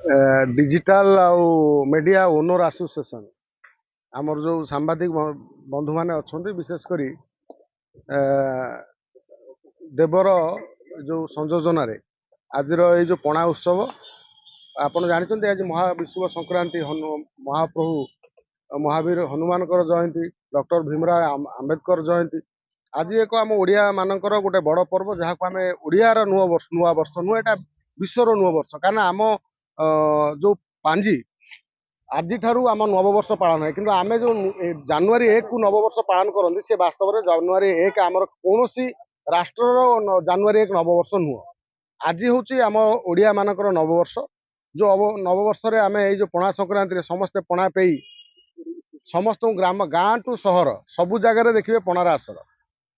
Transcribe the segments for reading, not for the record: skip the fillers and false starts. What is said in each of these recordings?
Digital आउ media owner association आमर जो सांबादिक बंधु माने अच्छा विशेषकर देवर जो संयोजन आज जो पणा उत्सव आपण जानते आज महाविश्व संक्रांति महाप्रभु महावीर हनुमान जयंती डॉक्टर भीमराव आंबेडकर जयंती आज एक आम ओडिया मानकर गोटे बड़ पर्व जहाँ को आम ओडियार नुआ वर्ष नुह एटा विश्वर नुआ वर्ष कारण आम जो पांजी आज आम नववर्ष पालन है कि आम जो जनवरी 1 को नववर्ष पालन करते सी वास्तव में जनवरी 1 आमर कौन राष्ट्र जनवरी 1 नववर्ष नुह आज हूँ आम ओडिया मानकर नववर्ष जो नववर्ष आम जो पणा संक्रांति समस्ते पणा पे समस्त ग्राम गाँ टू सहर सबु जगार देखिए पणार आसर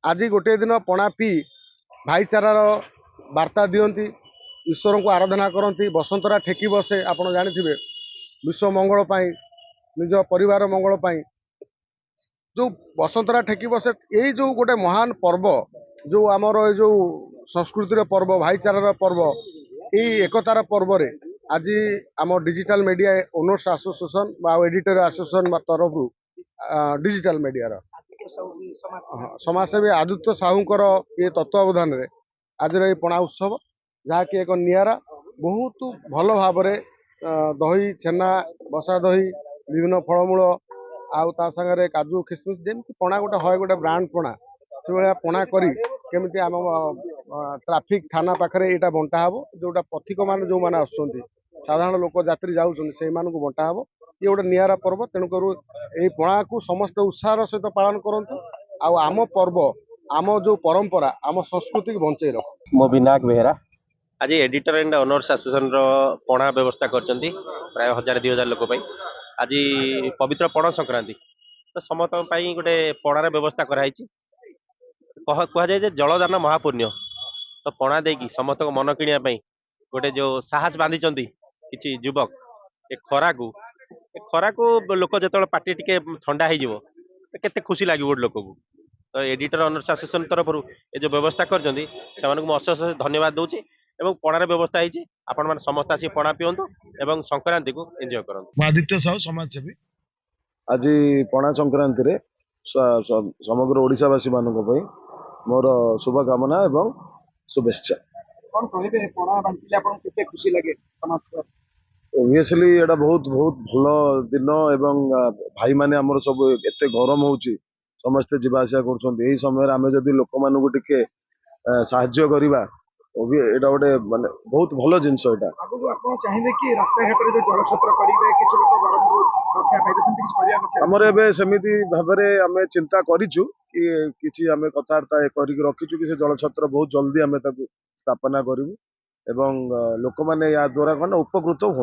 आज गोटे दिन पणा पी भाईचारार वार्ता दियंती ईश्वर को आराधना करती बसंतरा ठेकी बसे आप जानी विश्व मंगल पाई निज परिवार मंगल पाई जो बसंतरा ठेकी बसे यही जो गोटे महान पर्व जो आमर जो संस्कृतिर पर्व भाईचारार पर्व यही एकतार पर्व रे आज आम digital media owners association editor association तरफ डिजिटल मीडिया समाजसेवी आदित्य साहूकर ये तत्वावधान रे आज ये पणा उत्सव जहाँकि एक निरा बहुत भल भाव दही छेना बसा दही विभिन्न फलमूल आउ ता संगे काजू किसमिस जमी पणा गोटे है गोटे ब्रांड पणा से भाया पणा करी केमिति आम ट्राफिक थाना पाखे यहाँ बंटा हम जोटा पथिक मान जो मैंने आसुँच साधारण लोक यात्री जाऊँ बंटा हम ये गोटे निरा पर्व तेणुकर यही पणा को समस्त उत्साह सहित पालन करूँ आम पर्व आम जो परंपरा आम संस्कृति बंचे रख मो विनायक बेहेरा आज एडिटर एंड ओनर्स एसोसिएशन पणा व्यवस्था कर प्राय 1000-2000 लोक आज पवित्र पणा संक्रांति तो समस्त गोटे पणार व्यवस्था कराई कहुए जलदान महापुण्य तो पणा देकी समस्त मन किणा गोटे जो साहस बांधी किसी युवक ए खरा को लोक जो पार्टी टिके ठंडा हो केते खुशी लगे गोटे लोक को तो एडिटर ओनर्स एसोसिएशन तरफ ये जो व्यवस्था कर अशेष धन्यवाद दूची एवं पणार व्यवस्था है आपण मैंने समस्त आसी पणा पिंतु एवं संक्रांति को एंजॉय करूँ। आदित्य साहू समाजसेवी आज पणा संक्रांति रे समग्र ओडिशावासी मानक मोर शुभकामना एवं शुभेच्छा कौन कहबे पणा बांटिले आपन केते खुशी लागे समाज ओबियसली एटा बहुत बहुत भल दिन एवं भाई माने हमर सब एते गरम होउची समस्ते जीवा आसिया कर समय आम जदि लोक मानू टिके साहाय्य करवा एटा गोटे माने बहुत भल जिनस एटा चाहिए कि रास्ता घाट जो जलछत्र करेंगे किसी लोग गरम रक्षा पाइबे हमर एबे सेमिति भाबरे आमे चिंता करिचु कि किछि आमे कथार्ता करिक रखिचु कि से जलछत्र बहुत जल्दी आमे ताकू स्थापना करिवु एवं लोक माने या द्वारा कन उपकृत हों।